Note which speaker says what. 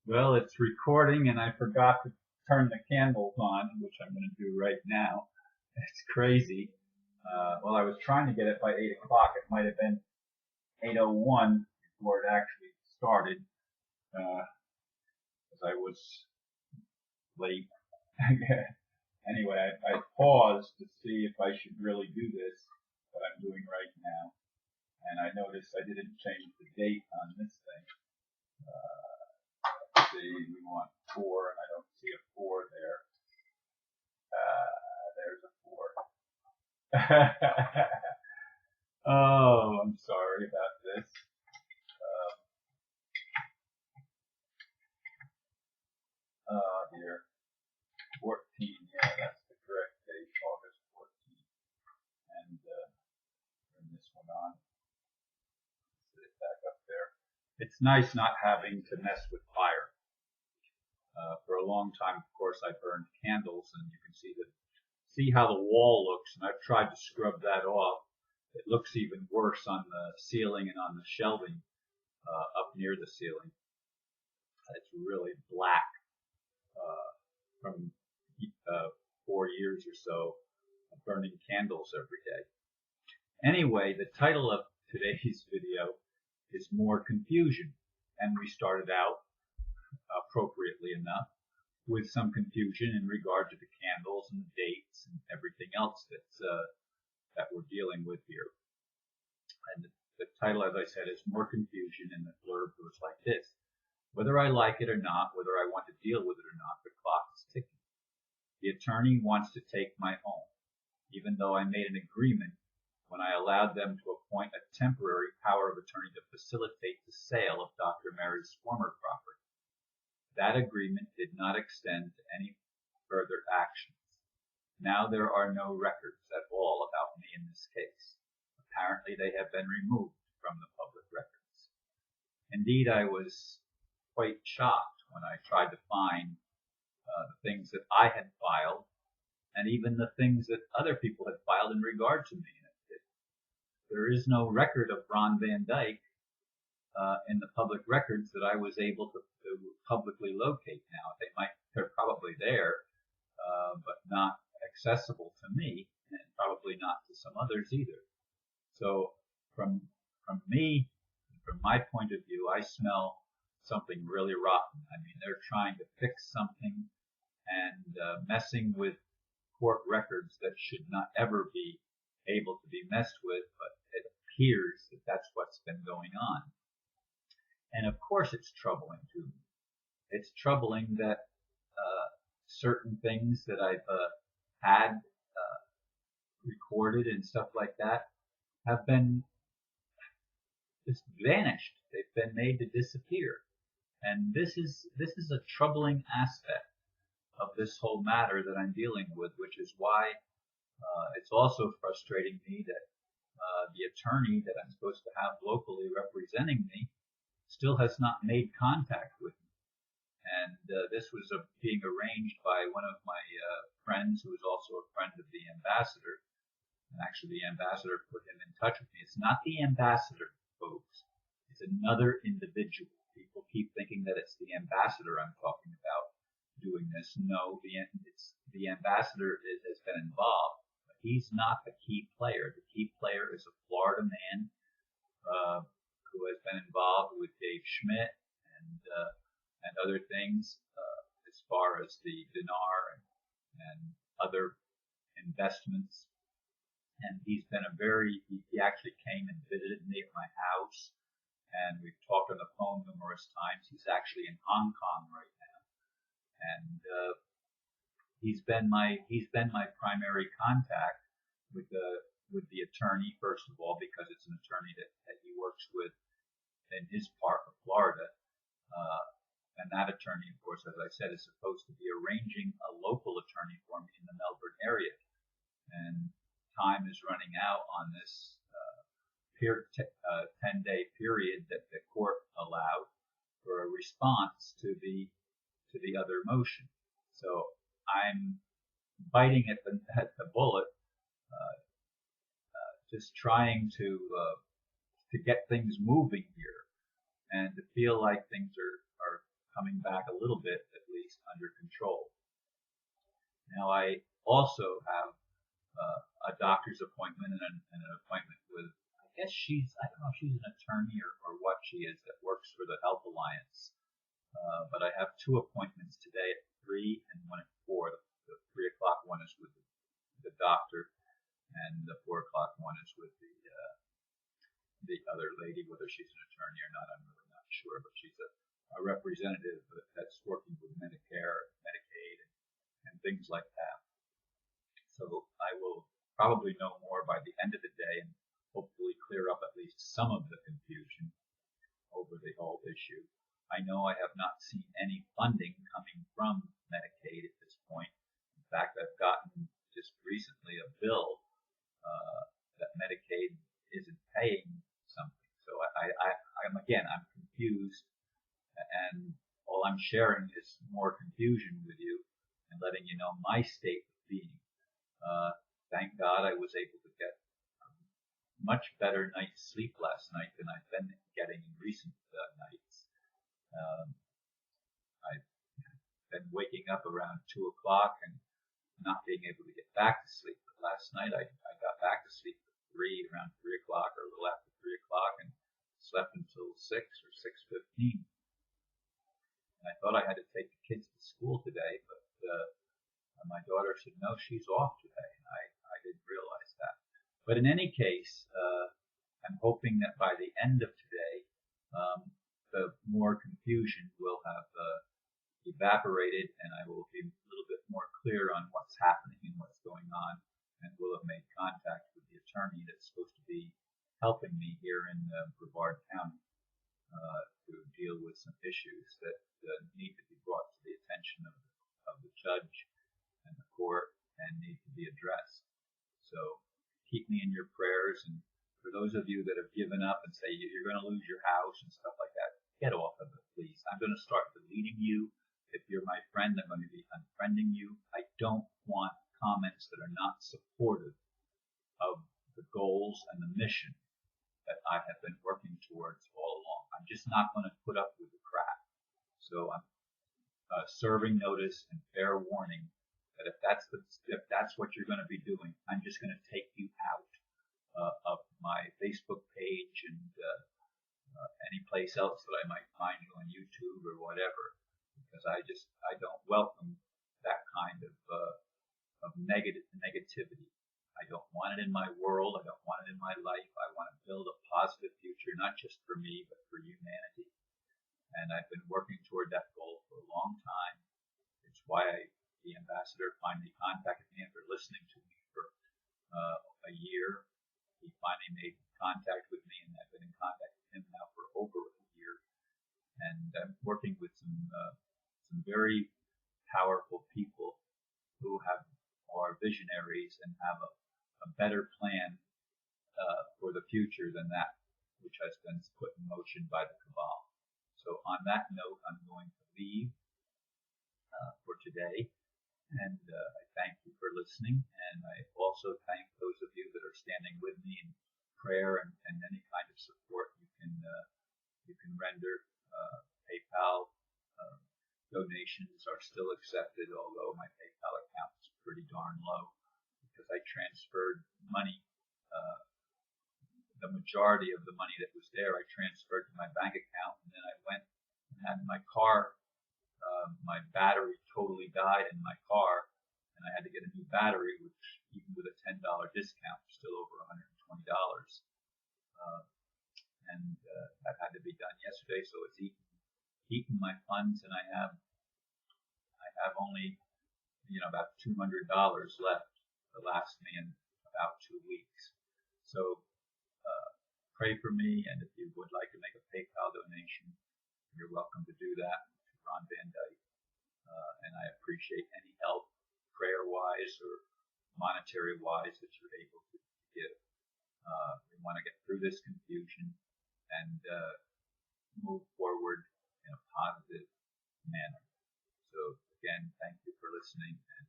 Speaker 1: Well, it's recording and I forgot to turn the candles on, which I'm going to do right now. It's crazy. Well, I was trying to get it by 8 o'clock. It might have been 8:01 before it actually started, because I was late. Anyway, I paused to see if I should really do this, what I'm doing right now. And I noticed I didn't change the date on this thing. Let's see, we want 4, and I don't see a 4 there. There's a 4. Oh, I'm sorry about this. Oh dear. 14, yeah, that's the correct date, August 14th. And turn this one on. Put it back up there. It's nice not having to mess with fire. For a long time, of course, I burned candles, and you can see how the wall looks, and I've tried to scrub that off. It looks even worse on the ceiling and on the shelving up near the ceiling. It's really black from 4 years or so of burning candles every day. Anyway, the title of today's video is More Confusion, and we started out, appropriately enough, with some confusion in regard to the candles and the dates and everything else that we're dealing with here. And the title, as I said, is More Confusion, and the blurb goes like this. Whether I like it or not, whether I want to deal with it or not, the clock is ticking. The attorney wants to take my home, even though I made an agreement when I allowed them to appoint a temporary power of attorney to facilitate the sale of Dr. Mary's former property. That agreement did not extend to any further actions. Now there are no records at all about me in this case. Apparently they have been removed from the public records. Indeed, I was quite shocked when I tried to find the things that I had filed, and even the things that other people had filed in regard to me. There is no record of Ron Van Dyke in the public records that I was able to publicly locate now. They're probably there, but not accessible to me, and probably not to some others either. So from me, from my point of view, I smell something really rotten. I mean, they're trying to fix something and messing with court records that should not ever be able to be messed with, but it appears that that's what's been going on. And of course it's troubling to me. It's troubling that certain things that I've had recorded and stuff like that have been just vanished. They've been made to disappear. And this is a troubling aspect of this whole matter that I'm dealing with, which is why it's also frustrating me that the attorney that I'm supposed to have locally representing me still has not made contact with me. And this was being arranged by one of my friends who is also a friend of the ambassador. And actually the ambassador put him in touch with me. It's not the ambassador, folks. It's another individual. People keep thinking that it's the ambassador I'm talking about doing this. No, the ambassador has been involved, but he's not the key player. The key player is a Florida man who has been involved with Dave Schmidt and other things as far as the dinar and other investments. And he's been he actually came and visited me at my house, and we've talked on the phone numerous times. He's actually in Hong Kong right now, and he's been my primary contact with the attorney, first of all, because it's an attorney that he works with in his part of Florida. And that attorney, of course, as I said, is supposed to be arranging a local attorney for me in the Melbourne area. And time is running out on this 10-day period that the court allowed for a response to the other motion. So I'm biting at the bullet, just trying to get things moving here, and to feel like things are coming back a little bit, at least, under control. Now, I also have a doctor's appointment and an appointment with, I guess I don't know if she's an attorney or what she is that works for the Health Alliance. But I have 2 appointments today at 3 and 1 at 4. The 3 o'clock one is with the doctor, and the 4 o'clock one is with the other lady. Whether she's an attorney or not, I'm really not sure, but she's a representative that's working with Medicare, Medicaid, and things like that. So I will probably know more by the end of the day and hopefully clear up at least some of the confusion over the whole issue. I know I have not seen any funding coming from Medicaid at this point. In fact, I've gotten just recently a bill that Medicaid isn't paying something. So I'm confused, and all I'm sharing is more confusion with you and letting you know my state of being. Thank God I was able to get a much better night's sleep last night than I've been getting in recent nights. I've been waking up around 2 o'clock and not being able to get back to sleep. But last night I got back to sleep at around 3 o'clock or a little after 3 o'clock, and slept until 6 or 6:15. And I thought I had to take the kids to school today, but my daughter said, no, she's off today. And I didn't realize that. But in any case, I'm hoping that by the end of today, the more confusion will have evaporated, and I will be a little bit more clear on what's happening and what's going on, and will have made contact with the attorney that's supposed to be helping me here in Brevard County to deal with some issues that need to be brought to the attention of the judge and the court and need to be addressed. So keep me in your prayers, and for those of you that have given up and say you're going to lose your house and stuff like that, get off of it, please. I'm going to start deleting you. If you're my friend, I'm going to be unfriending you. I don't want comments that are not supportive of the goals and the mission that I have been working towards all along. I'm just not going to put up with the crap. So I'm serving notice and fair warning that if that's what you're going to be doing, I'm just going to take you out of my Facebook page and any place else that I might find you on YouTube or whatever, because I don't welcome that kind of negativity. I don't want it in my world. I don't want it in my life. I want to build a positive future, not just for me, but for humanity. And I've been working toward that goal for a long time. It's why the ambassador finally contacted me after listening to me for a year. He finally made contact with me, and I've been in contact with him now for over a year. And I'm working with some very powerful people who are visionaries and have a better plan for the future than that which has been put in motion by the cabal. So on that note, I'm going to leave for today. And I thank you for listening, and I also thank those of you that are standing with me in prayer and any kind of support you can render. PayPal donations are still accepted, although my PayPal account is pretty darn low because I transferred money. The majority of the money that was there I transferred to my bank account, and then I went and had my car. My battery totally died in my car, and I had to get a new battery, which even with a $10 discount was still over $120. That had to be done yesterday, so it's eaten my funds, and I have only about $200 left to last me in about 2 weeks. So pray for me, and if you would like to make a PayPal donation, you're welcome to do that to Ron Van Dyke. And I appreciate any help, prayer-wise or monetary-wise, that you're able to give. We want to get through this confusion and move forward in a positive manner. So again, thank you for listening, and